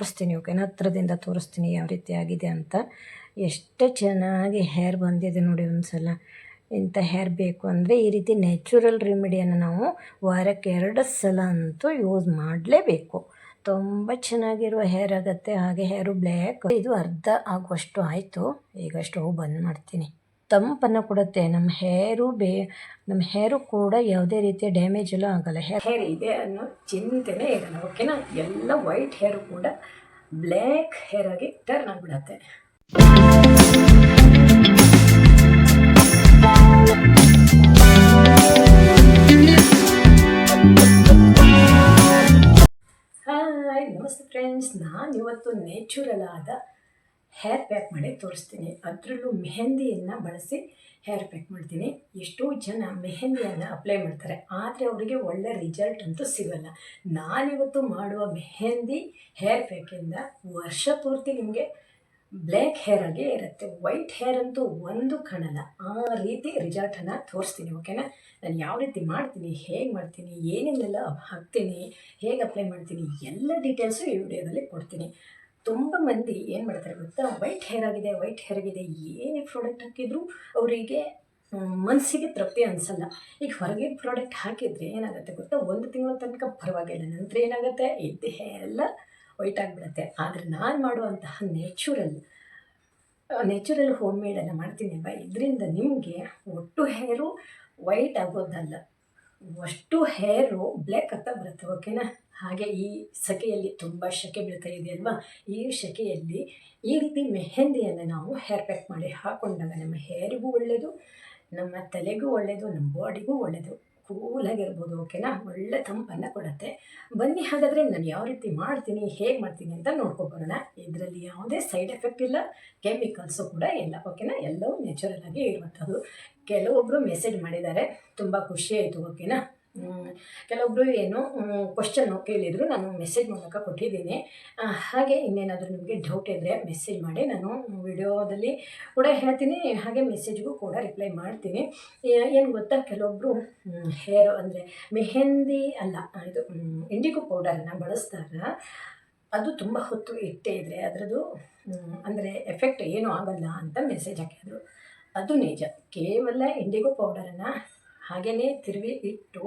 ತೋರಿಸ್ತೀನಿ ಓಕೆನಾ. ಹತ್ರದಿಂದ ತೋರಿಸ್ತೀನಿ ಯಾವ ರೀತಿ ಆಗಿದೆ ಅಂತ. ಎಷ್ಟು ಚೆನ್ನಾಗಿ ಹೇರ್ ಬಂದಿದೆ ನೋಡಿ. ಒಂದು ಸಲ ಇಂಥ ಹೇರ್ ಬೇಕು ಅಂದರೆ ಈ ರೀತಿ ನ್ಯಾಚುರಲ್ ರೆಮಿಡಿಯನ್ನು ನಾವು ವಾರಕ್ಕೆ 2 ಸಲ ಅಂತೂ ಯೂಸ್ ಮಾಡಲೇಬೇಕು. ತುಂಬ ಚೆನ್ನಾಗಿರುವ ಹೇರ್ ಆಗುತ್ತೆ. ಹಾಗೆ ಹೇರು ಬ್ಲ್ಯಾಕ್. ಇದು ಅರ್ಧ ಆಗುವಷ್ಟು ಆಯಿತು. ಈಗ ಸ್ಟವ್ ಬಂದ್ ಮಾಡ್ತೀನಿ. ತಂಪನ್ನು ಕೊಡುತ್ತೆ. ನಮ್ಮ ಹೇರು ಕೂಡ ಯಾವುದೇ ರೀತಿಯ ಡ್ಯಾಮೇಜ್ ಎಲ್ಲ ಆಗಲ್ಲ. ಹೇರ್ ಇದೆ ಅನ್ನೋ ಚಿಂತೆನೇ ಇರಲ್ಲ ಓಕೆನಾ. ಎಲ್ಲ ವೈಟ್ ಹೇರು ಕೂಡ ಬ್ಲ್ಯಾಕ್ ಹೇರ್ ಆಗಿ ಟರ್ನ್ ಆಗಿಬಿಡತ್ತೆ. ಹಾಯ್, ನಮಸ್ತೆ ಫ್ರೆಂಡ್ಸ್. ನಾನಿವತ್ತು ನ್ಯಾಚುರಲ್ ಆದ ಹೇರ್ ಪ್ಯಾಕ್ ಮಾಡಿ ತೋರಿಸ್ತೀನಿ. ಅದರಲ್ಲೂ ಮೆಹಂದಿಯನ್ನು ಬಳಸಿ ಹೇರ್ ಪ್ಯಾಕ್ ಮಾಡ್ತೀನಿ. ಎಷ್ಟೋ ಜನ ಮೆಹಂದಿಯನ್ನು ಅಪ್ಲೈ ಮಾಡ್ತಾರೆ, ಆದರೆ ಅವರಿಗೆ ಒಳ್ಳೆ ರಿಸಲ್ಟ್ ಅಂತೂ ಸಿಗೋಲ್ಲ. ನಾನಿವತ್ತು ಮಾಡುವ ಮೆಹಂದಿ ಹೇರ್ ಪ್ಯಾಕಿಂದ ವರ್ಷ ಪೂರ್ತಿ ನಿಮಗೆ ಬ್ಲ್ಯಾಕ್ ಹೇರ್ ಆಗೇ ಇರುತ್ತೆ. ವೈಟ್ ಹೇರ್ ಅಂತೂ ಒಂದು ಕಾಣಲ್ಲ. ಆ ರೀತಿ ರಿಸಲ್ಟನ್ನು ತೋರಿಸ್ತೀನಿ ಓಕೆನಾ. ನಾನು ಯಾವ ರೀತಿ ಮಾಡ್ತೀನಿ, ಹೇಗೆ ಮಾಡ್ತೀನಿ, ಏನೇನೆಲ್ಲ ಹಾಕ್ತೀನಿ, ಹೇಗೆ ಅಪ್ಲೈ ಮಾಡ್ತೀನಿ, ಎಲ್ಲ ಡೀಟೇಲ್ಸು ಈ ವಿಡಿಯೋದಲ್ಲಿ ಕೊಡ್ತೀನಿ. ತುಂಬ ಮಂದಿ ಏನು ಮಾಡ್ತಾರೆ ಗೊತ್ತಾ, ವೈಟ್ ಹೇರ್ ಆಗಿದೆ ಏನೇ ಪ್ರಾಡಕ್ಟ್ ಹಾಕಿದರೂ ಅವರಿಗೆ ಮನಸ್ಸಿಗೆ ತೃಪ್ತಿ ಅನಿಸಲ್ಲ. ಈಗ ಹೊರಗೆ ಪ್ರಾಡಕ್ಟ್ ಹಾಕಿದರೆ ಏನಾಗುತ್ತೆ ಗೊತ್ತಾ, 1 ತಿಂಗಳ ತನಕ ಪರವಾಗಿಲ್ಲ, ನಂತರ ಏನಾಗುತ್ತೆ ಇದ್ದ ಹೇರ್ ಎಲ್ಲ ವೈಟ್ ಆಗಿಬಿಡುತ್ತೆ. ಆದರೆ ನಾನು ಮಾಡುವಂತಹ ನ್ಯಾಚುರಲ್ ಹೋಮ್ ಮೇಡನ್ನು ಮಾಡ್ತೀನಿ ಅಲ್ವಾ, ಇದರಿಂದ ನಿಮಗೆ ಒಟ್ಟು ಹೇರು ವೈಟ್ ಆಗೋದಲ್ಲ, ಅಷ್ಟು ಹೇರು ಬ್ಲ್ಯಾಕ್ ಆಗ್ತಾ ಬರುತ್ತೆ ಓಕೆನಾ. ಹಾಗೆ ಈ ಸೆಕೆಯಲ್ಲಿ ತುಂಬ ಸೆಕೆ ಬೀಳ್ತಾ ಇದೆ ಅಲ್ವಾ, ಈ ಸೆಕೆಯಲ್ಲಿ ಈ ರೀತಿ ಮೆಹಂದಿಯನ್ನು ನಾವು ಹೇರ್ ಪ್ಯಾಕ್ ಮಾಡಿ ಹಾಕೊಂಡಾಗ ನಮ್ಮ ಹೇರಿಗೂ ಒಳ್ಳೆಯದು, ನಮ್ಮ ತಲೆಗೂ ಒಳ್ಳೆಯದು, ನಮ್ಮ ಬಾಡಿಗೂ ಒಳ್ಳೆಯದು, ಕೂಲಾಗಿರ್ಬೋದು ಓಕೆನಾ. ಒಳ್ಳೆ ತಂಪನ್ನು ಕೊಡುತ್ತೆ. ಬನ್ನಿ ಹಾಗಾದರೆ ನಾನು ಯಾವ ರೀತಿ ಮಾಡ್ತೀನಿ, ಹೇಗೆ ಮಾಡ್ತೀನಿ ಅಂತ ನೋಡ್ಕೊಬರೋಣ. ಇದರಲ್ಲಿ ಯಾವುದೇ ಸೈಡ್ ಎಫೆಕ್ಟ್ ಇಲ್ಲ, ಕೆಮಿಕಲ್ಸು ಕೂಡ ಇಲ್ಲ ಓಕೆನಾ. ಎಲ್ಲವೂ ನ್ಯಾಚುರಲ್ ಆಗಿ ಇರುವಂಥದ್ದು. ಕೆಲವೊಬ್ಬರು ಮೆಸೇಜ್ ಮಾಡಿದ್ದಾರೆ, ತುಂಬ ಖುಷಿ ಆಯಿತು ಓಕೆನಾ. ಕೆಲವೊಬ್ಬರು ಏನೋ ಕ್ವಶನ್ನು ಕೇಳಿದರು, ನಾನು ಮೆಸೇಜ್ ಮೂಲಕ ಕೊಟ್ಟಿದ್ದೀನಿ. ಹಾಗೆ ಇನ್ನೇನಾದರೂ ನಿಮಗೆ ಡೌಟ್ ಇದ್ದರೆ ಮೆಸೇಜ್ ಮಾಡಿ, ನಾನು ವಿಡಿಯೋದಲ್ಲಿ ಕೂಡ ಹೇಳ್ತೀನಿ, ಹಾಗೆ ಮೆಸೇಜ್ಗೂ ಕೂಡ ರಿಪ್ಲೈ ಮಾಡ್ತೀನಿ. ಏನು ಗೊತ್ತಾ, ಕೆಲವೊಬ್ಬರು ಹೇರ್ ಅಂದರೆ ಮೆಹಂದಿ ಅಲ್ಲ, ಇದು ಇಂಡಿಗೋ ಪೌಡರನ್ನು ಬಳಸಿದಾಗ ಅದು ತುಂಬ ಹೊತ್ತು ಇಟ್ಟೇ ಇದ್ದರೆ ಅದರದ್ದು ಅಂದರೆ ಎಫೆಕ್ಟ್ ಏನೂ ಆಗಲ್ಲ ಅಂತ ಮೆಸೇಜ್ ಹಾಕಿದ್ರು. ಅದು ನಿಜ. ಕೇವಲ ಇಂಡಿಗೋ ಪೌಡರನ್ನು ಹಾಗೆಯೇ ತಿರುವಿ ಇಟ್ಟು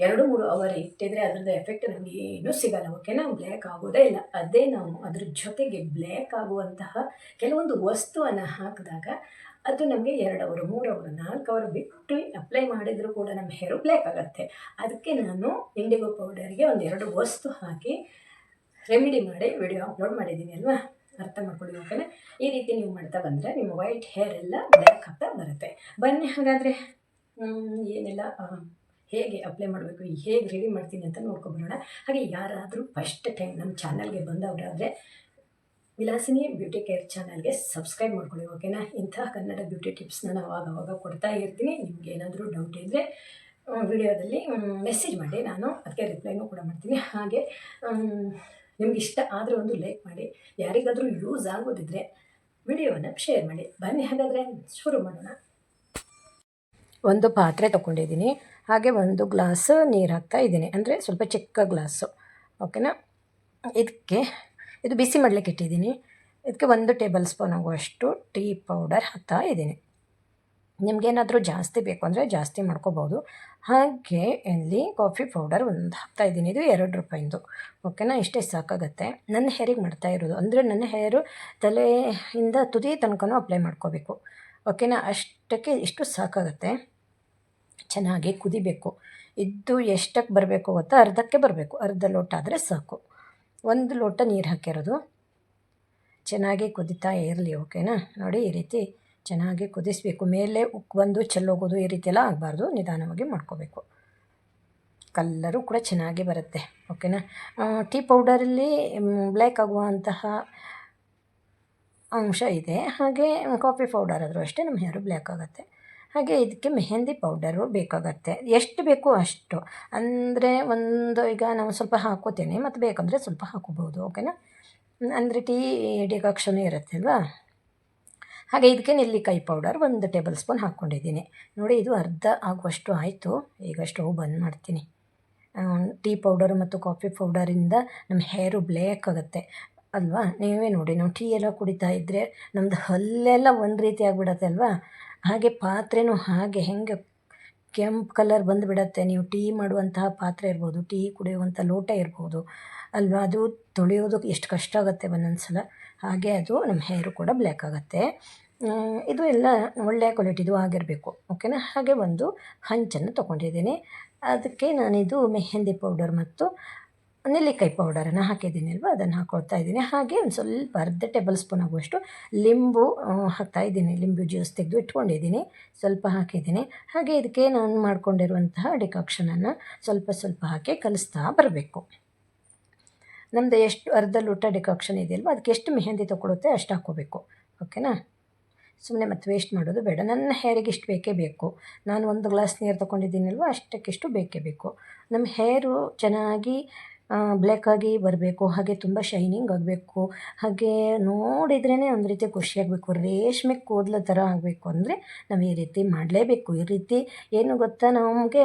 2-3 ಅವರ್ ಇಟ್ಟಿದ್ರೆ ಅದರದ್ದು ಎಫೆಕ್ಟ್ ನಮಗೆ ಏನೂ ಸಿಗಲ್ಲ ಓಕೆನಾ. ಬ್ಲ್ಯಾಕ್ ಆಗೋದೇ ಇಲ್ಲ. ಅದೇ ನಾವು ಅದ್ರ ಜೊತೆಗೆ ಬ್ಲ್ಯಾಕ್ ಆಗುವಂತಹ ಕೆಲವೊಂದು ವಸ್ತುವನ್ನು ಹಾಕಿದಾಗ ಅದು ನಮಗೆ 2 ಅವರ್, 3 ಅವರ್, 4 ಅವರ್ ಬಿಟ್ಟು ಅಪ್ಲೈ ಮಾಡಿದರೂ ಕೂಡ ನಮ್ಮ ಹೇರು ಬ್ಲ್ಯಾಕ್ ಆಗುತ್ತೆ. ಅದಕ್ಕೆ ನಾನು ಇಂಡಿಗೋ ಪೌಡರ್ಗೆ 1-2 ವಸ್ತು ಹಾಕಿ ರೆಮಿಡಿ ಮಾಡಿ ವಿಡಿಯೋ ಅಪ್ಲೋಡ್ ಮಾಡಿದ್ದೀನಿ ಅಲ್ವಾ, ಅರ್ಥ ಮಾಡ್ಕೊಳ್ಳಿ ಓಕೆನಾ. ಈ ರೀತಿ ನೀವು ಮಾಡ್ತಾ ಬಂದರೆ ನಿಮ್ಮ ವೈಟ್ ಹೇರ್ ಎಲ್ಲ ಬ್ಲ್ಯಾಕ್ ಆಗ್ತಾ ಬರುತ್ತೆ. ಬನ್ನಿ ಹಾಗಾದರೆ ಏನೆಲ್ಲ ಹೇಗೆ ಅಪ್ಲೈ ಮಾಡಬೇಕು, ಹೇಗೆ ರೆಡಿ ಮಾಡ್ತೀನಿ ಅಂತ ನೋಡ್ಕೊಬರೋಣ. ಹಾಗೆ ಯಾರಾದರೂ ಫಸ್ಟ್ ಟೈಮ್ ನಮ್ಮ ಚಾನಲ್ಗೆ ಬಂದವರಾದರೆ ವಿಲಾಸಿನಿ ಬ್ಯೂಟಿ ಕೇರ್ ಚಾನಲ್ಗೆ ಸಬ್ಸ್ಕ್ರೈಬ್ ಮಾಡ್ಕೊಳ್ಳಿ ಓಕೆನಾ. ಇಂತಹ ಕನ್ನಡ ಬ್ಯೂಟಿ ಟಿಪ್ಸ್ನ ನಾನು ಆವಾಗ ಕೊಡ್ತಾ ಇರ್ತೀನಿ. ನಿಮ್ಗೆ ಏನಾದರೂ ಡೌಟ್ ಇದ್ದರೆ ವಿಡಿಯೋದಲ್ಲಿ ಮೆಸೇಜ್ ಮಾಡಿ, ನಾನು ಅದಕ್ಕೆ ರಿಪ್ಲೈನೂ ಕೂಡ ಮಾಡ್ತೀನಿ. ಹಾಗೆ ನಿಮ್ಗೆ ಇಷ್ಟ ಆದರೆ ಒಂದು ಲೈಕ್ ಮಾಡಿ, ಯಾರಿಗಾದರೂ ಯೂಸ್ ಆಗೋದಿದ್ರೆ ವಿಡಿಯೋವನ್ನು ಶೇರ್ ಮಾಡಿ. ಬನ್ನಿ ಹಾಗಾದರೆ ಶುರು ಮಾಡೋಣ. ಒಂದು ಪಾತ್ರೆ ತೊಗೊಂಡಿದ್ದೀನಿ, ಹಾಗೆ 1 ಗ್ಲಾಸ್ ನೀರು ಹಾಕ್ತಾ ಇದ್ದೀನಿ, ಅಂದರೆ ಸ್ವಲ್ಪ ಚಿಕ್ಕ ಗ್ಲಾಸು ಓಕೆನಾ. ಇದು ಬಿಸಿ ಮಾಡಲಿಕ್ಕೆ ಇಟ್ಟಿದ್ದೀನಿ. ಇದಕ್ಕೆ 1 ಟೇಬಲ್ ಸ್ಪೂನ್ ಆಗುವಷ್ಟು ಟೀ ಪೌಡರ್ ಹಾಕ್ತಾ ಇದ್ದೀನಿ. ನಿಮಗೇನಾದರೂ ಜಾಸ್ತಿ ಬೇಕು ಅಂದರೆ ಜಾಸ್ತಿ ಮಾಡ್ಕೋಬೋದು. ಹಾಗೆ ಇಲ್ಲಿ ಕಾಫಿ ಪೌಡರ್ 1 ಹಾಕ್ತಾ ಇದ್ದೀನಿ. ಇದು 2 ರೂಪಾಯಿಂದು ಓಕೆನಾ. ಇಷ್ಟೇ ಸಾಕಾಗುತ್ತೆ. ನನ್ನ ಹೇರಿಗೆ ಮಾಡ್ತಾ ಇರೋದು ಅಂದರೆ ನನ್ನ ಹೇರು ತಲೆಯಿಂದ ತುದಿ ತನಕನೂ ಅಪ್ಲೈ ಮಾಡ್ಕೋಬೇಕು ಓಕೆನಾ. ಅಷ್ಟಕ್ಕೆ ಇಷ್ಟು ಸಾಕಾಗುತ್ತೆ. ಚೆನ್ನಾಗಿ ಕುದಿಬೇಕು. ಇದು ಎಷ್ಟಕ್ಕೆ ಬರಬೇಕು ಗೊತ್ತಾ, ಅರ್ಧಕ್ಕೆ ಬರಬೇಕು. ಅರ್ಧ ಲೋಟ ಆದರೆ ಸಾಕು. 1 ಲೋಟ ನೀರು ಹಾಕಿರೋದು. ಚೆನ್ನಾಗಿ ಕುದಿತಾ ಇರಲಿ ಓಕೆನಾ. ನೋಡಿ ಈ ರೀತಿ ಚೆನ್ನಾಗಿ ಕುದಿಸಬೇಕು. ಮೇಲೆ ಉಕ್ಕು ಬಂದು ಚೆಲ್ಲೋಗೋದು ಈ ರೀತಿ ಎಲ್ಲ ಆಗಬಾರ್ದು, ನಿಧಾನವಾಗಿ ಮಾಡ್ಕೋಬೇಕು. ಕಲ್ಲರು ಕೂಡ ಚೆನ್ನಾಗಿ ಬರುತ್ತೆ ಓಕೆನಾ. ಟೀ ಪೌಡರಲ್ಲಿ ಬ್ಲ್ಯಾಕ್ ಆಗುವಂತಹ ಅಂಶ ಇದೆ, ಹಾಗೆ ಕಾಫಿ ಪೌಡರ್ ಆದರೂ ಅಷ್ಟೇ ನಮ್ಮ ಹೇರು ಬ್ಲ್ಯಾಕ್ ಆಗುತ್ತೆ. ಹಾಗೆ ಇದಕ್ಕೆ ಮೆಹಂದಿ ಪೌಡರು ಬೇಕಾಗತ್ತೆ. ಎಷ್ಟು ಬೇಕು ಅಷ್ಟು, ಅಂದರೆ ಈಗ ನಾವು ಸ್ವಲ್ಪ ಹಾಕ್ಕೋತೇನೆ, ಮತ್ತು ಬೇಕಂದರೆ ಸ್ವಲ್ಪ ಹಾಕೋಬೋದು ಓಕೆನಾ. ಅಂದರೆ ಟೀ ಡಿಕಾಕ್ಷನ್ ಇರುತ್ತೆ ಅಲ್ವಾ. ಹಾಗೆ ಇದಕ್ಕೆ ನೆಲ್ಲಿಕಾಯಿ ಪೌಡರ್ 1 ಟೇಬಲ್ ಸ್ಪೂನ್ ಹಾಕ್ಕೊಂಡಿದ್ದೀನಿ. ನೋಡಿ ಇದು ಅರ್ಧ ಆಗುವಷ್ಟು ಆಯಿತು. ಈಗ ಸ್ಟವ್ ಬಂದ್ ಮಾಡ್ತೀನಿ. ಟೀ ಪೌಡರು ಮತ್ತು ಕಾಫಿ ಪೌಡರಿಂದ ನಮ್ಮ ಹೇರು ಬ್ಲ್ಯಾಕ್ ಆಗುತ್ತೆ. ಅಲ್ವಾ? ನೀವೇ ನೋಡಿ, ನಾವು ಟೀ ಎಲ್ಲ ಕುಡಿತಾ ಇದ್ದರೆ ನಮ್ಮದು ಹಲ್ಲೆಲ್ಲ ಒಂದು ರೀತಿ ಆಗಿಬಿಡತ್ತೆ ಅಲ್ವಾ? ಹಾಗೆ ಪಾತ್ರೆನೂ ಹಾಗೆ ಹೆಂಗೆ ಕೆಂಪು ಕಲರ್ ಬಂದುಬಿಡತ್ತೆ. ನೀವು ಟೀ ಮಾಡುವಂತಹ ಪಾತ್ರೆ ಇರ್ಬೋದು, ಟೀ ಕುಡಿಯುವಂಥ ಲೋಟ ಇರ್ಬೋದು ಅಲ್ವಾ? ಅದು ತೊಳೆಯೋದಕ್ಕೆ ಎಷ್ಟು ಕಷ್ಟ ಆಗುತ್ತೆ ಒಂದೊಂದು ಸಲ. ಹಾಗೆ ಅದು ನಮ್ಮ ಹೇರು ಕೂಡ ಬ್ಲ್ಯಾಕ್ ಆಗುತ್ತೆ. ಇದು ಎಲ್ಲ ಒಳ್ಳೆಯ ಕ್ವಾಲಿಟಿದು ಆಗಿರಬೇಕು, ಓಕೆನಾ? ಹಾಗೆ ಒಂದು ಹಂಚನ್ನು ತೊಗೊಂಡಿದ್ದೀನಿ. ಅದಕ್ಕೆ ನಾನಿದು ಮೆಹಂದಿ ಪೌಡರ್ ಮತ್ತು ನೆಲ್ಲಿಕಾಯಿ ಪೌಡರನ್ನು ಹಾಕಿದ್ದೀನಿ ಅಲ್ವಾ, ಅದನ್ನು ಹಾಕ್ಕೊಳ್ತಾ ಇದ್ದೀನಿ. ಹಾಗೆ ಒಂದು ಸ್ವಲ್ಪ ಅರ್ಧ ಟೇಬಲ್ ಸ್ಪೂನ್ ಆಗುವಷ್ಟು ಲಿಂಬು ಹಾಕ್ತಾಯಿದ್ದೀನಿ. ಲಿಂಬು ಜ್ಯೂಸ್ ತೆಗೆದು ಇಟ್ಕೊಂಡಿದ್ದೀನಿ, ಸ್ವಲ್ಪ ಹಾಕಿದ್ದೀನಿ. ಹಾಗೆ ಇದಕ್ಕೆ ನಾನು ಮಾಡ್ಕೊಂಡಿರುವಂತಹ ಡಿಕಾಕ್ಷನನ್ನು ಸ್ವಲ್ಪ ಸ್ವಲ್ಪ ಹಾಕಿ ಕಲಿಸ್ತಾ ಬರಬೇಕು. ನಮ್ಮದು ಎಷ್ಟು ಅರ್ಧ ಲೋಟ ಡಿಕಾಕ್ಷನ್ ಇದೆಯಲ್ವ, ಅದಕ್ಕೆ ಎಷ್ಟು ಮೆಹಂದಿ ತೊಗೊಳುತ್ತೆ ಅಷ್ಟು ಹಾಕ್ಕೋಬೇಕು, ಓಕೆನಾ? ಸುಮ್ಮನೆ ಮತ್ತು ವೇಸ್ಟ್ ಮಾಡೋದು ಬೇಡ. ನನ್ನ ಹೇರಿಗೆ ಇಷ್ಟು ಬೇಕೇ ಬೇಕು. ನಾನು 1 ಗ್ಲಾಸ್ ನೀರು ತೊಗೊಂಡಿದ್ದೀನಲ್ವ, ಅಷ್ಟಕ್ಕಿಷ್ಟು ಬೇಕೇ ಬೇಕು. ನಮ್ಮ ಹೇರು ಚೆನ್ನಾಗಿ ಬ್ಲ್ಯಾಕಾಗಿ ಬರಬೇಕು, ಹಾಗೆ ತುಂಬ ಶೈನಿಂಗ್ ಆಗಬೇಕು, ಹಾಗೆ ನೋಡಿದ್ರೇ ಒಂದು ರೀತಿ ಖುಷಿಯಾಗಬೇಕು, ರೇಷ್ಮೆ ಕೂದಲು ಥರ ಆಗಬೇಕು ಅಂದರೆ ನಾವು ಈ ರೀತಿ ಮಾಡಲೇಬೇಕು. ಈ ರೀತಿ ಏನು ಗೊತ್ತಾ, ನಮಗೆ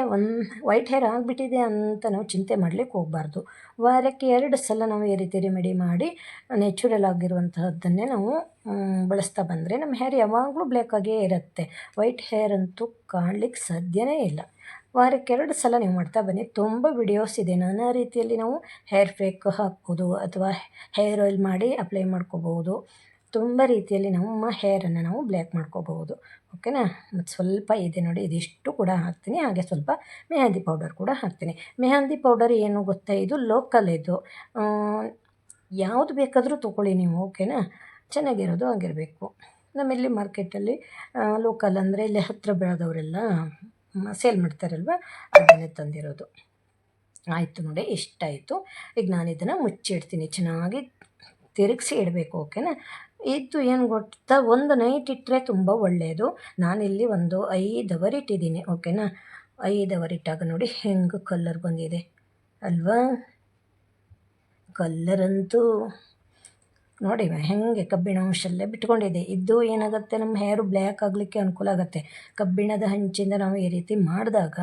ವೈಟ್ ಹೇರ್ ಆಗಿಬಿಟ್ಟಿದೆ ಅಂತ ನಾವು ಚಿಂತೆ ಮಾಡಲಿಕ್ಕೆ ಹೋಗಬಾರ್ದು. ವಾರಕ್ಕೆ 2 ಸಲ ನಾವು ಈ ರೀತಿ ರೆಮಿಡಿ ಮಾಡಿ ನ್ಯಾಚುರಲ್ ಆಗಿರುವಂತಹದ್ದನ್ನೇ ನಾವು ಬಳಸ್ತಾ ಬಂದರೆ ನಮ್ಮ ಹೇರ್ ಯಾವಾಗಲೂ ಬ್ಲ್ಯಾಕಾಗೇ ಇರುತ್ತೆ. ವೈಟ್ ಹೇರ್ ಅಂತೂ ಕಾಣಲಿಕ್ಕೆ ಸಾಧ್ಯವೇ ಇಲ್ಲ. ವಾರಕ್ಕೆ 2 ಸಲ ನೀವು ಮಾಡ್ತಾ ಬನ್ನಿ. ತುಂಬ ವಿಡಿಯೋಸ್ ಇದೆ, ನಾನಾ ರೀತಿಯಲ್ಲಿ ನಾವು ಹೇರ್ ಪ್ಯಾಕ್ ಹಾಕ್ಬೋದು ಅಥವಾ ಹೇರ್ ಆಯಿಲ್ ಮಾಡಿ ಅಪ್ಲೈ ಮಾಡ್ಕೋಬೋದು. ತುಂಬ ರೀತಿಯಲ್ಲಿ ನಮ್ಮ ಹೇರನ್ನು ನಾವು ಬ್ಲ್ಯಾಕ್ ಮಾಡ್ಕೋಬಹುದು, ಓಕೆನಾ? ಮತ್ತು ಸ್ವಲ್ಪ ಇದೆ ನೋಡಿ, ಇದಿಷ್ಟು ಕೂಡ ಹಾಕ್ತೀನಿ. ಹಾಗೆ ಸ್ವಲ್ಪ ಮೆಹಂದಿ ಪೌಡರ್ ಕೂಡ ಹಾಕ್ತೀನಿ. ಮೆಹಂದಿ ಪೌಡರ್ ಏನು ಗೊತ್ತಾ, ಇದು ಲೋಕಲ್, ಇದು ಯಾವುದು ಬೇಕಾದರೂ ತೊಗೊಳ್ಳಿ ನೀವು, ಓಕೆನಾ? ಚೆನ್ನಾಗಿರೋದು ಆಗಿರಬೇಕು. ನಮ್ಮಲ್ಲಿ ಮಾರ್ಕೆಟಲ್ಲಿ ಲೋಕಲ್ ಅಂದರೆ ಇಲ್ಲಿ ಹತ್ತಿರ ಬೆಳೆದವರೆಲ್ಲ ಸೇಲ್ ಮಾಡ್ತಾರಲ್ವ, ಅದನ್ನೇ ತಂದಿರೋದು. ಆಯಿತು ನೋಡಿ, ಇಷ್ಟಾಯಿತು. ಈಗ ನಾನು ಇದನ್ನು ಮುಚ್ಚಿಡ್ತೀನಿ, ಚೆನ್ನಾಗಿ ತಿರುಗಿಸಿ ಇಡಬೇಕು, ಓಕೆನಾ? ಇದು ಏನು ಗೊತ್ತಾ, ಒಂದು ನೈಟ್ ಇಟ್ಟರೆ ತುಂಬ ಒಳ್ಳೆಯದು. ನಾನಿಲ್ಲಿ ಒಂದು 5 ಅವರ್ ಇಟ್ಟಿದ್ದೀನಿ, ಓಕೆನಾ? 5 ಅವರ್ ಇಟ್ಟಾಗ ನೋಡಿ ಹೆಂಗೆ ಕಲರ್ ಬಂದಿದೆ ಅಲ್ವಾ? ಕಲ್ಲರಂತೂ ನೋಡಿ ಹೆಂಗೆ ಕಬ್ಬಿಣ ಅಂಶಲ್ಲೇ ಬಿಟ್ಕೊಂಡಿದೆ. ಇದು ಏನಾಗುತ್ತೆ, ನಮ್ಮ ಹೇರು ಬ್ಲ್ಯಾಕ್ ಆಗಲಿಕ್ಕೆ ಅನುಕೂಲ ಆಗುತ್ತೆ. ಕಬ್ಬಿಣದ ಹಂಚಿಂದ ನಾವು ಈ ರೀತಿ ಮಾಡಿದಾಗ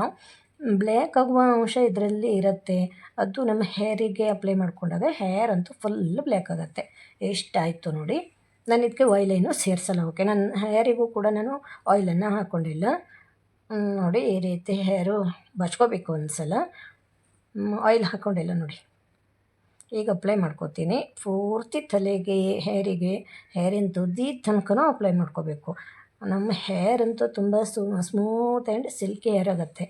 ಬ್ಲ್ಯಾಕ್ ಆಗುವ ಅಂಶ ಇದರಲ್ಲಿ ಇರುತ್ತೆ. ಅದು ನಮ್ಮ ಹೇರಿಗೆ ಅಪ್ಲೈ ಮಾಡಿಕೊಂಡಾಗ ಹೇರ್ ಅಂತೂ ಫುಲ್ ಬ್ಲ್ಯಾಕ್ ಆಗುತ್ತೆ. ಎಷ್ಟಾಯಿತು ನೋಡಿ. ನಾನು ಇದಕ್ಕೆ ಆಯಿಲೇನು ಸೇರಿಸಲ್ಲ, ಓಕೆ? ನನ್ನ ಹೇರಿಗೂ ಕೂಡ ನಾನು ಆಯಿಲನ್ನು ಹಾಕ್ಕೊಂಡಿಲ್ಲ. ನೋಡಿ ಈ ರೀತಿ ಹೇರು ಬಚ್ಕೋಬೇಕು ಒಂದು ಸಲ. ಆಯಿಲ್ ಹಾಕ್ಕೊಂಡಿಲ್ಲ ನೋಡಿ. ಈಗ ಅಪ್ಲೈ ಮಾಡ್ಕೋತೀನಿ ಪೂರ್ತಿ ತಲೆಗೆ, ಹೇರಿಗೆ, ಹೇರಿನ ತುದಿ ತನಕನೂ ಅಪ್ಲೈ ಮಾಡ್ಕೋಬೇಕು. ನಮ್ಮ ಹೇರ್ ಅಂತೂ ತುಂಬ ಸ್ಮೂತ್ ಆ್ಯಂಡ್ ಸಿಲ್ಕಿ ಹೇರ್ ಆಗುತ್ತೆ,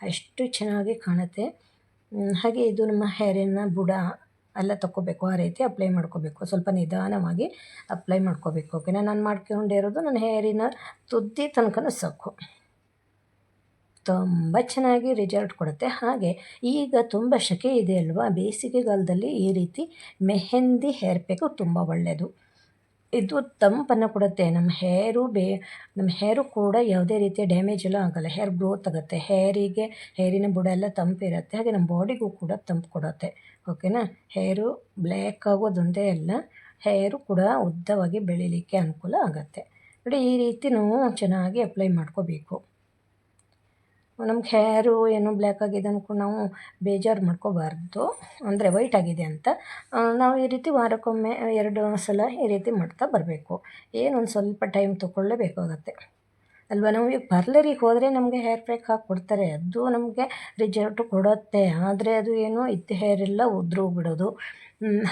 ಅಷ್ಟು ಚೆನ್ನಾಗಿ ಕಾಣುತ್ತೆ. ಹಾಗೆ ಇದು ನಮ್ಮ ಹೇರಿನ ಬುಡ ಎಲ್ಲ ತಗೋಬೇಕು, ಆ ರೀತಿ ಅಪ್ಲೈ ಮಾಡ್ಕೋಬೇಕು. ಸ್ವಲ್ಪ ನಿಧಾನವಾಗಿ ಅಪ್ಲೈ ಮಾಡ್ಕೋಬೇಕು, ಓಕೆನಾ? ನಾನು ಮಾಡ್ಕೊಂಡಿರೋದು ನನ್ನ ಹೇರಿನ ತುದಿ ತನಕನೂ ಸಾಕು, ತುಂಬ ಚೆನ್ನಾಗಿ ರಿಸಲ್ಟ್ ಕೊಡುತ್ತೆ. ಹಾಗೆ ಈಗ ತುಂಬ ಸೆಕೆ ಇದೆ ಅಲ್ವಾ, ಬೇಸಿಗೆಗಾಲದಲ್ಲಿ ಈ ರೀತಿ ಮೆಹಂದಿ ಹೇರ್ ಪ್ಯಾಕು ತುಂಬ ಒಳ್ಳೆಯದು. ಇದು ತಂಪನ್ನು ಕೊಡುತ್ತೆ. ನಮ್ಮ ಹೇರು ಕೂಡ ಯಾವುದೇ ರೀತಿಯ ಡ್ಯಾಮೇಜ್ ಎಲ್ಲ ಆಗೋಲ್ಲ. ಹೇರ್ ಗ್ರೋತ್ ಆಗುತ್ತೆ, ಹೇರಿನ ಬುಡ ಎಲ್ಲ ತಂಪಿರುತ್ತೆ. ಹಾಗೆ ನಮ್ಮ ಬಾಡಿಗೂ ಕೂಡ ತಂಪು ಕೊಡುತ್ತೆ, ಓಕೆನಾ? ಹೇರು ಬ್ಲ್ಯಾಕ್ ಆಗೋದೊಂದೇ ಅಲ್ಲ, ಹೇರು ಕೂಡ ಉದ್ದವಾಗಿ ಬೆಳೀಲಿಕ್ಕೆ ಅನುಕೂಲ ಆಗುತ್ತೆ. ನೋಡಿ ಈ ರೀತಿ ನಾವು ಚೆನ್ನಾಗಿ ಅಪ್ಲೈ ಮಾಡ್ಕೋಬೇಕು. ನಮ್ಗೆ ಹೇರು ಏನೋ ಬ್ಲ್ಯಾಕ್ ಆಗಿದೆ ಅಂದ್ಕೊಂಡು ನಾವು ಬೇಜಾರು ಮಾಡ್ಕೋಬಾರ್ದು, ಅಂದರೆ ವೈಟ್ ಆಗಿದೆ ಅಂತ. ನಾವು ಈ ರೀತಿ ವಾರಕ್ಕೊಮ್ಮೆ 2 ಸಲ ಈ ರೀತಿ ಮಾಡ್ತಾ ಬರಬೇಕು. ಏನೊಂದು ಸ್ವಲ್ಪ ಟೈಮ್ ತೊಗೊಳ್ಳೇಬೇಕಾಗತ್ತೆ ಅಲ್ವಾ? ನಾವು ಈಗ ಪಾರ್ಲರಿಗೆ ಹೋದರೆ ನಮಗೆ ಹೇರ್ ಪ್ಯಾಕ್ ಹಾಕ್ಕೊಡ್ತಾರೆ, ಅದು ನಮಗೆ ರಿಸಲ್ಟು ಕೊಡುತ್ತೆ. ಆದರೆ ಅದು ಏನೋ ಇದ್ದ ಹೇರೆಲ್ಲ ಉದುರೋಗ್ಬಿಡೋದು,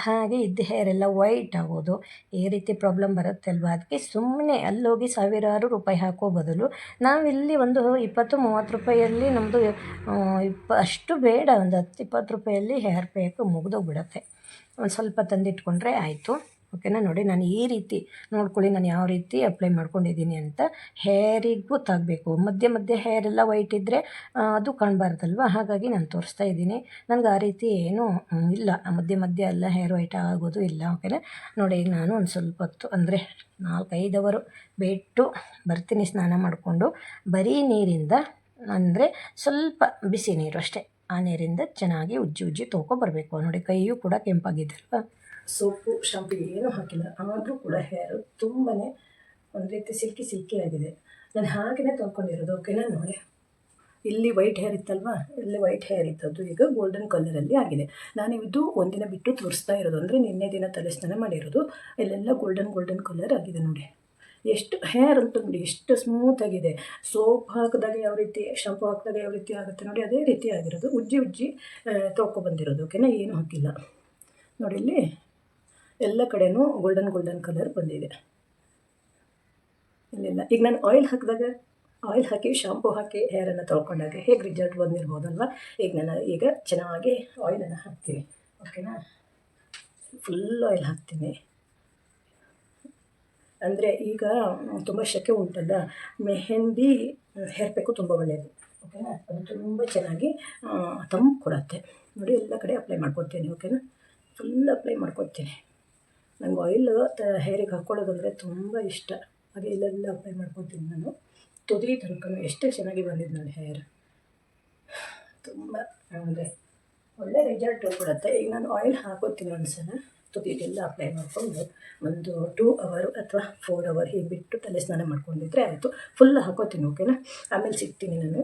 ಹಾಗೆ ಇದ್ದ ಹೇರೆಲ್ಲ ವೈಟ್ ಆಗೋದು, ಈ ರೀತಿ ಪ್ರಾಬ್ಲಮ್ ಬರುತ್ತೆ ಅಲ್ವಾ? ಅದಕ್ಕೆ ಸುಮ್ಮನೆ ಅಲ್ಲೋಗಿ ಸಾವಿರಾರು ರೂಪಾಯಿ ಹಾಕೋ ಬದಲು ನಾವಿಲ್ಲಿ ಒಂದು 20-30 ರೂಪಾಯಲ್ಲಿ ನಮ್ಮದು ಅಷ್ಟು ಬೇಡ, ಒಂದು 10-20 ರೂಪಾಯಲ್ಲಿ ಹೇರ್ ಪ್ಯಾಕ್ ಮುಗಿದೋಗ್ಬಿಡತ್ತೆ. ಒಂದು ಸ್ವಲ್ಪ ತಂದಿಟ್ಕೊಂಡ್ರೆ ಆಯಿತು, ಓಕೆನಾ? ನೋಡಿ ನಾನು ಈ ರೀತಿ ನೋಡ್ಕೊಳ್ಳಿ, ನಾನು ಯಾವ ರೀತಿ ಅಪ್ಲೈ ಮಾಡ್ಕೊಂಡಿದ್ದೀನಿ ಅಂತ. ಹೇರಿಗೆ ಗೊತ್ತಾಗಬೇಕು, ಮಧ್ಯೆ ಹೇರೆಲ್ಲ ವೈಟ್ ಇದ್ದರೆ ಅದು ಕಾಣಬಾರ್ದಲ್ವ, ಹಾಗಾಗಿ ನಾನು ತೋರಿಸ್ತಾ ಇದ್ದೀನಿ. ನನಗೆ ಆ ರೀತಿ ಏನೂ ಇಲ್ಲ, ಮಧ್ಯೆ ಎಲ್ಲ ಹೇರ್ ವೈಟ್ ಆಗೋದು ಇಲ್ಲ, ಓಕೆನಾ? ನೋಡಿ ಈಗ ನಾನು ಒಂದು ಸ್ವಲ್ಪ ಹೊತ್ತು ಅಂದರೆ 4-5 ಅವರು ಬಿಟ್ಟು ಬರ್ತೀನಿ ಸ್ನಾನ ಮಾಡಿಕೊಂಡು. ಬರೀ ನೀರಿಂದ, ಅಂದರೆ ಸ್ವಲ್ಪ ಬಿಸಿ ನೀರು ಅಷ್ಟೇ, ಆ ನೀರಿಂದ ಚೆನ್ನಾಗಿ ಉಜ್ಜಿ ತೊಗೊಬರ್ಬೇಕು. ನೋಡಿ ಕೈಯೂ ಕೂಡ ಕೆಂಪಾಗಿದೆ ಅಲ್ವಾ? ಸೋಪು ಶಾಂಪು ಏನೂ ಹಾಕಿಲ್ಲ, ಆದರೂ ಕೂಡ ಹೇರು ತುಂಬಾ ಒಂದು ರೀತಿ ಸಿಲ್ಕಿ ಆಗಿದೆ. ನಾನು ಹಾಗೆಯೇ ತೊಳ್ಕೊಂಡಿರೋದು, ಓಕೆನಾ? ನೋಡಿ ಇಲ್ಲಿ ವೈಟ್ ಹೇರ್ ಇತ್ತಲ್ವಾ, ಇಲ್ಲಿ ವೈಟ್ ಹೇರ್ ಇದ್ದದ್ದು ಈಗ ಗೋಲ್ಡನ್ ಕಲರಲ್ಲಿ ಆಗಿದೆ. ನಾನು ಇದು ಒಂದಿನ ಬಿಟ್ಟು ತೋರಿಸ್ತಾ ಇರೋದು, ಅಂದರೆ ನಿನ್ನೆ ದಿನ ತಲೆ ಸ್ನಾನ ಮಾಡಿರೋದು. ಇಲ್ಲೆಲ್ಲ ಗೋಲ್ಡನ್ ಕಲರ್ ಆಗಿದೆ ನೋಡಿ. ಎಷ್ಟು ಹೇರ್ ಅಂತೂ ನೋಡಿ ಎಷ್ಟು ಸ್ಮೂತಾಗಿದೆ. ಸೋಪ್ ಹಾಕಿದಾಗ ಯಾವ ರೀತಿ, ಶಾಂಪು ಹಾಕಿದಾಗ ಯಾವ ರೀತಿ ಆಗುತ್ತೆ ನೋಡಿ, ಅದೇ ರೀತಿ ಆಗಿರೋದು. ಉಜ್ಜಿ ತೊಗೊಬಂದಿರೋದು. ಓಕೆನಾ, ಏನೂ ಹಾಕಿಲ್ಲ ನೋಡಿ. ಇಲ್ಲಿ ಎಲ್ಲ ಕಡೆನೂ ಗೋಲ್ಡನ್ ಕಲರ್ ಬಂದಿದೆ. ಇಲ್ಲೆಲ್ಲ ಈಗ ನಾನು ಆಯಿಲ್ ಹಾಕಿ ಶಾಂಪು ಹಾಕಿ ಹೇರನ್ನು ತೊಳ್ಕೊಂಡಾಗ ಹೇಗೆ ರಿಸಲ್ಟ್ ಬಂದಿರ್ಬೋದಲ್ವ. ಈಗ ಚೆನ್ನಾಗಿ ಆಯಿಲನ್ನು ಹಾಕ್ತೀನಿ. ಓಕೆನಾ, ಫುಲ್ ಆಯಿಲ್ ಹಾಕ್ತೀನಿ. ಅಂದರೆ ಈಗ ತುಂಬ ಶೆಕೆ ಉಂಟಲ್ಲ, ಮೆಹಂದಿ ಹೇರ್ ಪ್ಯಾಕು ತುಂಬ ಒಳ್ಳೆಯದು. ಓಕೆನಾ, ಅದು ತುಂಬ ಚೆನ್ನಾಗಿ ತಂಪು ಕೊಡುತ್ತೆ ನೋಡಿ. ಎಲ್ಲ ಕಡೆ ಅಪ್ಲೈ ಮಾಡ್ಕೊತೀನಿ. ಓಕೆನಾ, ಫುಲ್ ಅಪ್ಲೈ ಮಾಡ್ಕೊತೀನಿ. ನಂಗೆ ಆಯಿಲ್ ಹೇರಿಗೆ ಹಾಕ್ಕೊಳ್ಳೋದಂದರೆ ತುಂಬ ಇಷ್ಟ. ಹಾಗೆ ಇಲ್ಲೆಲ್ಲ ಅಪ್ಲೈ ಮಾಡ್ಕೊತೀನಿ ನಾನು. ತುದಿ ತನಕ ಎಷ್ಟು ಚೆನ್ನಾಗಿ ಬಂದಿದ್ದು ನೋಡಿ ಹೇರ್. ತುಂಬ ಅಂದರೆ ಒಳ್ಳೆ ರಿಸಲ್ಟ್ ಕೊಡುತ್ತೆ. ಈಗ ನಾನು ಆಯಿಲ್ ಹಾಕೋತೀನಿ ಒಂದ್ಸಲ, ತುದಿಗೆಲ್ಲ ಅಪ್ಲೈ ಮಾಡಿಕೊಂಡು ಒಂದು 2 ಅವರ್ ಅಥವಾ 4 ಅವರ್ ಹೀಗೆ ಬಿಟ್ಟು ತಲೆ ಸ್ನಾನ ಮಾಡ್ಕೊಂಡಿದ್ರೆ ಆಯಿತು. ಫುಲ್ ಹಾಕೋತೀನಿ. ಓಕೆನಾ, ಆಮೇಲೆ ಸಿಗ್ತೀನಿ ನಾನು.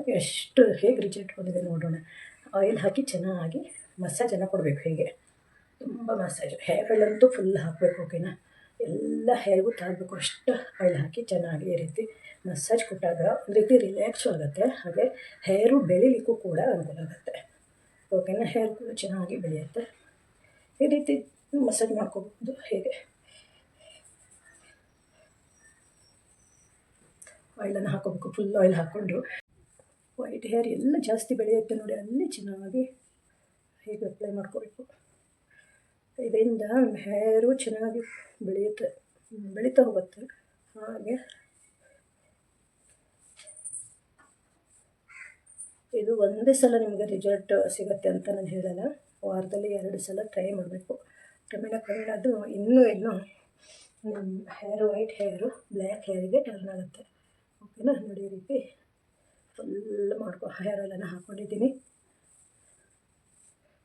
ಹೇಗೆ ರಿಸಲ್ಟ್ ಬಂದಿದೆ ನೋಡೋಣ. ಆಯಿಲ್ ಹಾಕಿ ಚೆನ್ನಾಗಿ ಮಸಾಜನ್ನು ಕೊಡಬೇಕು. ಹೇಗೆ ತುಂಬ ಮಸಾಜ್, ಹೇರ್ ಆಯಿಲಂತೂ ಫುಲ್ ಹಾಕಬೇಕು. ಓಕೆನಾ, ಎಲ್ಲ ಹೇರ್ಗೂ ತಾಗಬೇಕು ಅಷ್ಟು ಆಯಿಲ್ ಹಾಕಿ ಚೆನ್ನಾಗಿ ಈ ರೀತಿ ಮಸಾಜ್ ಕೊಟ್ಟಾಗ ಒಂದು ರೀತಿ ರಿಲ್ಯಾಕ್ಸು ಆಗುತ್ತೆ. ಹಾಗೆ ಹೇರು ಬೆಳಿಲಿಕ್ಕೂ ಕೂಡ ಅನುಕೂಲ ಆಗುತ್ತೆ. ಓಕೆನಾ, ಹೇರ್ ಕೂಡ ಚೆನ್ನಾಗಿ ಬೆಳೆಯುತ್ತೆ. ಈ ರೀತಿ ಮಸಾಜ್ ಮಾಡ್ಕೋಬೋದು. ಹೇಗೆ ಆಯಿಲನ್ನು ಹಾಕೋಬೇಕು. ಫುಲ್ ಆಯಿಲ್ ಹಾಕ್ಕೊಂಡು ವೈಟ್ ಹೇರ್ ಎಲ್ಲ ಜಾಸ್ತಿ ಬೆಳೆಯುತ್ತೆ ನೋಡಿ, ಅಲ್ಲಿ ಚೆನ್ನಾಗಿ ಹೇಗೆ ಅಪ್ಲೈ ಮಾಡ್ಕೋಬೇಕು. ಇದರಿಂದ ಹೇರು ಚೆನ್ನಾಗಿ ಬೆಳೀತಾ ಹೋಗುತ್ತೆ. ಹಾಗೆ ಇದು ಒಂದೇ ಸಲ ನಿಮಗೆ ರಿಸಲ್ಟ್ ಸಿಗುತ್ತೆ ಅಂತ ನಾನು ಹೇಳಲ್ಲ. ವಾರದಲ್ಲಿ 2 ಸಲ ಟ್ರೈ ಮಾಡಬೇಕು. ಕ್ರಮೇಣ ಅದು ಇನ್ನೂ ಹೇರು, ವೈಟ್ ಹೇರು ಬ್ಲ್ಯಾಕ್ ಹೇರಿಗೆ ಟರ್ನ್ ಆಗುತ್ತೆ. ಓಕೆನಾ, ನೋಡಿ ಈ ರೀತಿ ಫುಲ್ ಹೇರ್ ಆಯಿಲನ್ನು ಹಾಕ್ಕೊಂಡಿದ್ದೀನಿ.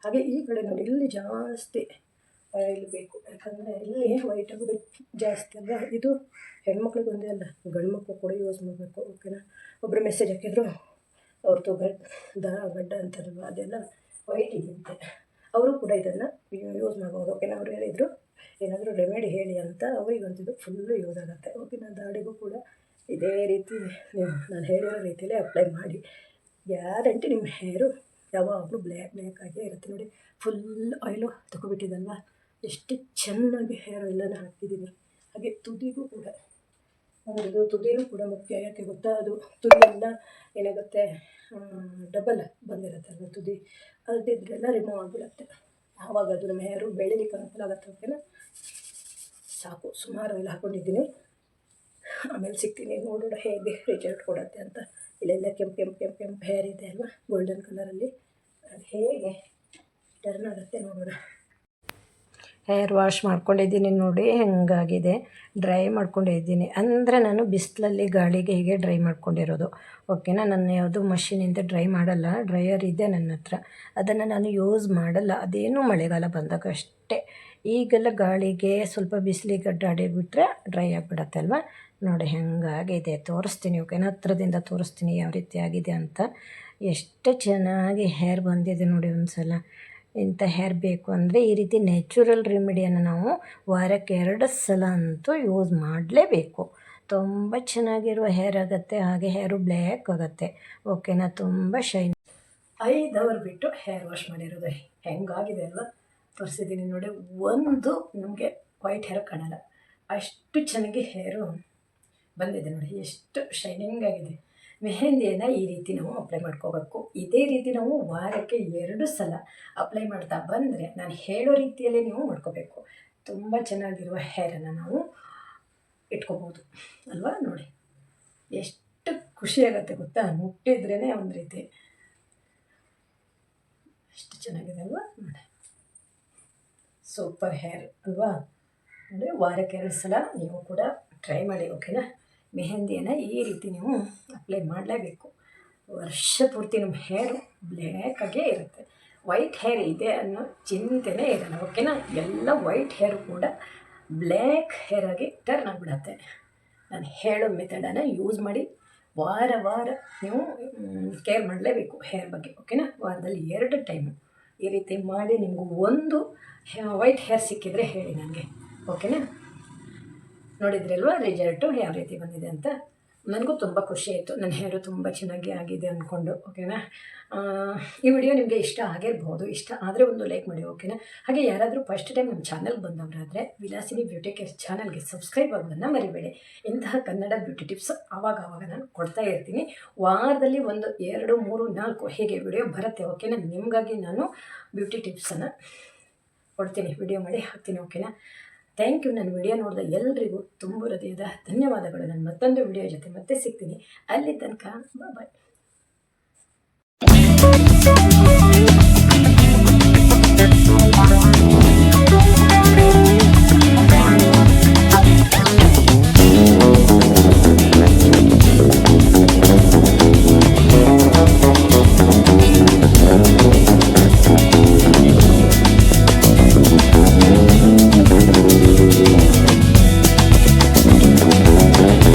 ಹಾಗೆ ಈ ಕಡೆ ನೋಡಿ, ಇಲ್ಲಿ ಜಾಸ್ತಿ ಆಯಿಲ್ ಬೇಕು, ಯಾಕಂದರೆ ಇಲ್ಲಿ ವೈಟ್ ಆಗೋದು ಜಾಸ್ತಿ ಅಲ್ಲ. ಇದು ಹೆಣ್ಮಕ್ಳಿಗೆ ಒಂದೇ ಅಲ್ಲ, ಗಂಡು ಮಕ್ಕಳು ಕೂಡ ಯೂಸ್ ಮಾಡಬೇಕು. ಓಕೆನಾ, ಒಬ್ಬರು ಮೆಸೇಜ್ ಹಾಕಿದ್ರು, ಅವ್ರದ್ದು ಗಡ್ಡ ಅಂತಾರಲ್ವ, ಅದೆಲ್ಲ ವೈಟ್ ಇದೆಯಂತೆ. ಅವರು ಕೂಡ ಇದನ್ನು ಯೂಸ್ ಮಾಡ್ಬೋದು. ಓಕೆನಾ, ಅವ್ರು ಹೇಳಿದರು ಏನಾದರೂ ರೆಮಿಡಿ ಹೇಳಿ ಅಂತ. ಅವರಿಗಂತಿದ್ದು ಫುಲ್ಲು ಯೂಸ್ ಆಗುತ್ತೆ. ಓಕೆನಾ, ದಾಡಿಗೂ ಕೂಡ ಇದೇ ರೀತಿ ನೀವು ನಾನು ಹೇಳಿರೋ ರೀತಿಯಲ್ಲೇ ಅಪ್ಲೈ ಮಾಡಿ, ಗ್ಯಾರಂಟಿ ನಿಮ್ಮ ಹೇರು ಯಾವಾಗಲೂ ಬ್ಲ್ಯಾಕ್ ಆಗೇ ಇರುತ್ತೆ ನೋಡಿ. ಫುಲ್ ಆಯಿಲು ತಗೊಬಿಟ್ಟಿದ್ದಲ್ವ, ಎಷ್ಟು ಚೆನ್ನಾಗಿ ಹೇರ್ ಆಯಿಲನ್ನು ಹಾಕಿದ್ದೀನಿ. ಹಾಗೆ ತುದಿಗೂ ಕೂಡ, ಅದು ತುದಿನೂ ಕೂಡ ಮುಖ್ಯ. ಯಾಕೆ ಗೊತ್ತಾ, ಅದು ತುದಿಯೆಲ್ಲ ಏನಾಗುತ್ತೆ, ಡಬಲ್ ಬಂದಿರುತ್ತೆ ತುದಿ, ಅದಿದ್ರೆಲ್ಲ ರಿಮೂವ್ ಆಗಿಬಿಡುತ್ತೆ. ಆವಾಗ ಅದು ನಮ್ಮ ಹೇರು ಬೆಳಿಲಿಕ್ಕೆ ಅನುಕೂಲ ಆಗುತ್ತೆ. ಓಕೆನಾ, ಸಾಕು, ಸುಮಾರು ಆಯಿಲ್ ಹಾಕ್ಕೊಂಡಿದ್ದೀನಿ. ಆಮೇಲೆ ಸಿಗ್ತೀನಿ, ನೋಡೋಣ ಹೇಗೆ ರಿಸಲ್ಟ್ ಕೊಡುತ್ತೆ ಅಂತ. ಇಲ್ಲೆಲ್ಲ ಕೆಂಪು ಹೇರ್ ಇದೆ ಅಲ್ವಾ, ಗೋಲ್ಡನ್ ಕಲರಲ್ಲಿ, ಅದು ಹೇಗೆ ಟರ್ನ್ ಆಗುತ್ತೆ ನೋಡೋಣ. ಹೇರ್ ವಾಶ್ ಮಾಡ್ಕೊಂಡಿದ್ದೀನಿ ನೋಡಿ, ಹೆಂಗಾಗಿದೆ. ಡ್ರೈ ಮಾಡ್ಕೊಂಡಿದ್ದೀನಿ, ಅಂದರೆ ನಾನು ಬಿಸಿಲಲ್ಲಿ ಗಾಳಿಗೆ ಹೀಗೆ ಡ್ರೈ ಮಾಡ್ಕೊಂಡಿರೋದು. ಓಕೆನಾ, ನಾನು ಯಾವುದು ಮಷೀನಿಂದ ಡ್ರೈ ಮಾಡಲ್ಲ. ಡ್ರೈಯರ್ ಇದೆ ನನ್ನ ಹತ್ರ, ಅದನ್ನು ನಾನು ಯೂಸ್ ಮಾಡಲ್ಲ. ಅದೇನು ಮಳೆಗಾಲ ಬಂದಾಗ ಅಷ್ಟೇ. ಈಗೆಲ್ಲ ಗಾಳಿಗೆ ಸ್ವಲ್ಪ ಬಿಸಿಲಿಗೆ ಅಡ್ಡಾಡಿಬಿಟ್ರೆ ಡ್ರೈ ಆಗಿಬಿಡತ್ತೆ ಅಲ್ವಾ. ನೋಡಿ ಹೆಂಗಾಗಿದೆ, ತೋರಿಸ್ತೀನಿ. ಓಕೆನಾ, ಹತ್ರದಿಂದ ತೋರಿಸ್ತೀನಿ ಯಾವ ರೀತಿ ಆಗಿದೆ ಅಂತ. ಎಷ್ಟು ಚೆನ್ನಾಗಿ ಹೇರ್ ಬಂದಿದೆ ನೋಡಿ. ಒಂದು ಸಲ ಇಂಥ ಹೇರ್ ಬೇಕು ಅಂದರೆ ಈ ರೀತಿ ನ್ಯಾಚುರಲ್ ರೆಮಿಡಿಯನ್ನು ನಾವು ವಾರಕ್ಕೆ 2 ಸಲ ಅಂತೂ ಯೂಸ್ ಮಾಡಲೇಬೇಕು. ತುಂಬ ಚೆನ್ನಾಗಿರುವ ಹೇರ್ ಆಗುತ್ತೆ. ಹಾಗೆ ಹೇರು ಬ್ಲ್ಯಾಕ್ ಆಗುತ್ತೆ. ಓಕೆನಾ, ತುಂಬ ಶೈನ್. 5 ಅವರ್ ಬಿಟ್ಟು ಹೇರ್ ವಾಶ್ ಮಾಡಿರೋದು ಹೆಂಗಾಗಿದೆ ಅಲ್ವಾ, ತೋರಿಸಿದ್ದೀನಿ ನೋಡಿ. ಒಂದು ನಮಗೆ ವೈಟ್ ಹೇರ್ ಕಾಣಲ್ಲ, ಅಷ್ಟು ಚೆನ್ನಾಗಿ ಹೇರು ಬಂದಿದೆ ನೋಡಿ. ಎಷ್ಟು ಶೈನಿಂಗ್ ಆಗಿದೆ. ಮೆಹಂದಿಯನ್ನು ಈ ರೀತಿ ನಾವು ಅಪ್ಲೈ ಮಾಡ್ಕೋಬೇಕು. ಇದೇ ರೀತಿ ನಾವು ವಾರಕ್ಕೆ 2 ಸಲ ಅಪ್ಲೈ ಮಾಡ್ತಾ ಬಂದರೆ, ನಾನು ಹೇಳೋ ರೀತಿಯಲ್ಲೇ ನೀವು ಮಾಡ್ಕೋಬೇಕು. ತುಂಬ ಚೆನ್ನಾಗಿರುವ ಹೇರನ್ನು ನಾವು ಇಟ್ಕೋಬೋದು ಅಲ್ವಾ. ನೋಡಿ ಎಷ್ಟು ಖುಷಿಯಾಗತ್ತೆ ಗೊತ್ತಾ, ಮುಟ್ಟಿದ್ರೇ ಒಂದು ರೀತಿ ಎಷ್ಟು ಚೆನ್ನಾಗಿದೆ ಅಲ್ವಾ. ನೋಡಿ ಸೂಪರ್ ಹೇರ್ ಅಲ್ವಾ. ನೋಡಿ, ವಾರಕ್ಕೆ 2 ಸಲ ನೀವು ಕೂಡ ಟ್ರೈ ಮಾಡಿ. ಓಕೆನಾ, ಮೆಹಂದಿಯನ್ನು ಈ ರೀತಿ ನೀವು ಅಪ್ಲೈ ಮಾಡಲೇಬೇಕು. ವರ್ಷ ಪೂರ್ತಿ ನಮ್ಮ ಹೇರು ಬ್ಲ್ಯಾಕಾಗೇ ಇರುತ್ತೆ. ವೈಟ್ ಹೇರ್ ಇದೆ ಅನ್ನೋ ಚಿಂತೆನೇ ಇರಲ್ಲ. ಓಕೆನಾ, ಎಲ್ಲ ವೈಟ್ ಹೇರು ಕೂಡ ಬ್ಲ್ಯಾಕ್ ಹೇರಾಗಿ ಟರ್ನ್ ಆಗಿಬಿಡತ್ತೆ. ನಾನು ಹೇಳೋ ಮೆಥಡನ್ನು ಯೂಸ್ ಮಾಡಿ ವಾರ ವಾರ ನೀವು ಕೇರ್ ಮಾಡಲೇಬೇಕು ಹೇರ್ ಬಗ್ಗೆ, ಓಕೆನಾ. ವಾರದಲ್ಲಿ 2 ಟೈಮು ಈ ರೀತಿ ಮಾಡಿ ನಿಮಗೂ ಒಂದು ವೈಟ್ ಹೇರ್ ಸಿಕ್ಕಿದರೆ ಹೇಳಿ ನನಗೆ, ಓಕೆನಾ. ನೋಡಿದ್ರಲ್ವ ರಿಸಲ್ಟು ಯಾವ ರೀತಿ ಬಂದಿದೆ ಅಂತ. ನನಗೂ ತುಂಬ ಖುಷಿ ಆಯಿತು, ನನ್ನ ಹೇರು ತುಂಬ ಚೆನ್ನಾಗಿ ಆಗಿದೆ ಅಂದ್ಕೊಂಡು, ಓಕೆನಾ. ಈ ವಿಡಿಯೋ ನಿಮಗೆ ಇಷ್ಟ ಆಗಿರ್ಬೋದು. ಇಷ್ಟ ಆದರೆ ಒಂದು ಲೈಕ್ ಮಾಡಿ, ಓಕೆನಾ. ಹಾಗೆ ಯಾರಾದರೂ ಫಸ್ಟ್ ಟೈಮ್ ನಮ್ಮ ಚಾನಲ್ಗೆ ಬಂದವರಾದರೆ ವಿಲಾಸಿನಿ ಬ್ಯೂಟಿ ಕೇರ್ ಚಾನಲ್ಗೆ ಸಬ್ಸ್ಕ್ರೈಬ್ ಆಗೋದನ್ನು ಮರಿಬೇಡಿ. ಇಂತಹ ಕನ್ನಡ ಬ್ಯೂಟಿ ಟಿಪ್ಸ್ ಆವಾಗ ನಾನು ಕೊಡ್ತಾ ಇರ್ತೀನಿ. ವಾರದಲ್ಲಿ 1, 2, 3, 4 ಹೀಗೆ ವಿಡಿಯೋ ಬರುತ್ತೆ, ಓಕೆನಾ. ನಿಮಗಾಗಿ ನಾನು ಬ್ಯೂಟಿ ಟಿಪ್ಸನ್ನು ಕೊಡ್ತೀನಿ, ವಿಡಿಯೋ ಮಾಡಿ ಹಾಕ್ತೀನಿ, ಓಕೆನಾ. Thank you. ನನ್ನ ವಿಡಿಯೋ ನೋಡಿದ ಎಲ್ಲರಿಗೂ ತುಂಬ ಹೃದಯದ ಧನ್ಯವಾದಗಳು. ನಾನು ಮತ್ತೊಂದು ವಿಡಿಯೋ ಜೊತೆ ಮತ್ತೆ ಸಿಗ್ತೀನಿ. ಅಲ್ಲಿ ತನಕ ಬಾಯ್.